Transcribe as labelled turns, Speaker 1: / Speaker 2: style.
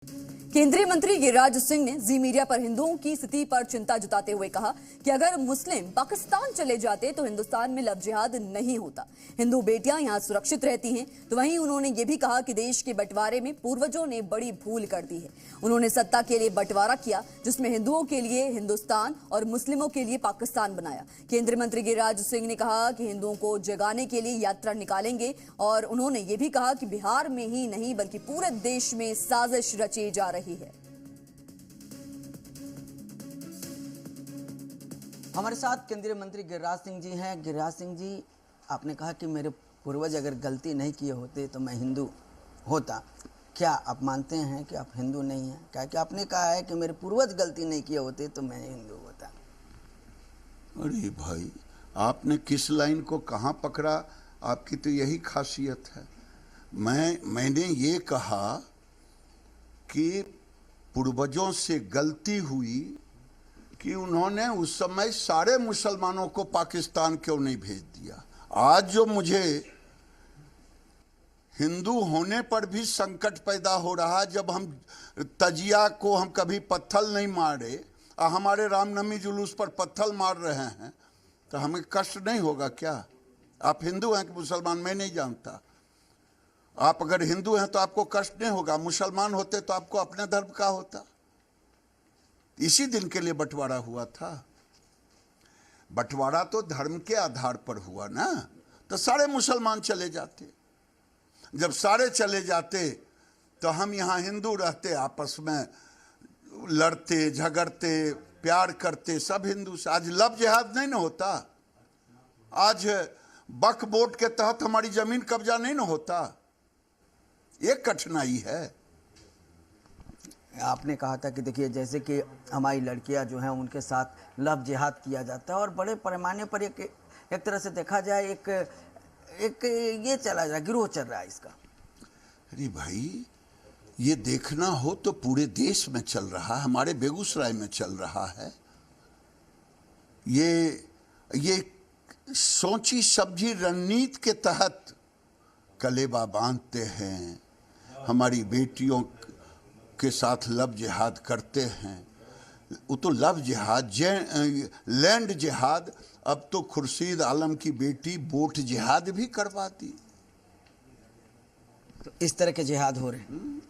Speaker 1: केंद्रीय मंत्री गिरिराज सिंह ने जी मीडिया पर हिंदुओं की स्थिति पर चिंता जताते हुए कहा कि अगर मुस्लिम पाकिस्तान चले जाते तो हिंदुस्तान में लव जिहाद नहीं होता, हिंदू बेटियां यहां सुरक्षित रहती हैं। तो वहीं उन्होंने ये भी कहा कि देश के बंटवारे में पूर्वजों ने बड़ी भूल कर दी है। उन्होंने सत्ता के लिए बंटवारा किया, जिसमें हिंदुओं के लिए हिंदुस्तान और मुस्लिमों के लिए पाकिस्तान बनाया। केंद्रीय मंत्री गिरिराज सिंह ने कहा कि हिंदुओं को जगाने के लिए यात्रा निकालेंगे और उन्होंने ये भी कहा कि बिहार में ही नहीं बल्कि पूरे देश में साजिश रची जा रही है।
Speaker 2: हमारे साथ केंद्रीय मंत्री गिरिराज सिंह जी हैं। गिरिराज सिंह जी, आपने कहा कि मेरे पूर्वज अगर गलती नहीं किए होते तो मैं हिंदू होता। क्या आप मानते हैं कि आप हिंदू नहीं हैं? क्या कि आपने कहा है कि मेरे पूर्वज गलती नहीं किए होते तो मैं हिंदू होता।
Speaker 3: अरे भाई, आपने किस लाइन को कहाँ पकड़ा? आपकी तो यही खासियत है। मैंने ये कहा कि पूर्वजों से गलती हुई कि उन्होंने उस समय सारे मुसलमानों को पाकिस्तान क्यों नहीं भेज दिया। आज जो मुझे हिंदू होने पर भी संकट पैदा हो रहा, जब हम तजिया को हम कभी पत्थर नहीं मारे और हमारे रामनवमी जुलूस पर पत्थर मार रहे हैं, तो हमें कष्ट नहीं होगा क्या? आप हिंदू हैं कि मुसलमान, मैं नहीं जानता। आप अगर हिंदू हैं तो आपको कष्ट नहीं होगा, मुसलमान होते तो आपको अपने धर्म का होता। इसी दिन के लिए बंटवारा हुआ था। बंटवारा तो धर्म के आधार पर हुआ ना, तो सारे मुसलमान चले जाते। जब सारे चले जाते तो हम यहाँ हिंदू रहते, आपस में लड़ते झगड़ते प्यार करते, सब हिंदू से। आज लव जिहाद नहीं ना होता, आज वक्फ बोर्ड के तहत हमारी जमीन कब्जा नहीं ना होता। ये कठिनाई है।
Speaker 2: आपने कहा था कि देखिए, जैसे कि हमारी लड़कियां जो हैं उनके साथ लव जिहाद किया जाता है और बड़े पैमाने पर एक तरह से देखा जाए एक ये चला जा गिरोह चल रहा है इसका।
Speaker 3: अरे भाई, ये देखना हो तो पूरे देश में चल रहा है, हमारे बेगूसराय में चल रहा है। ये सोची समझी रणनीति के तहत कलेबा बांधते हैं, हमारी बेटियों के साथ लव जिहाद करते हैं। वो तो लव जिहाद, लैंड जिहाद, अब तो खुर्शीद आलम की बेटी बोट जिहाद भी करवाती।
Speaker 2: तो इस तरह के जिहाद हो रहे हैं।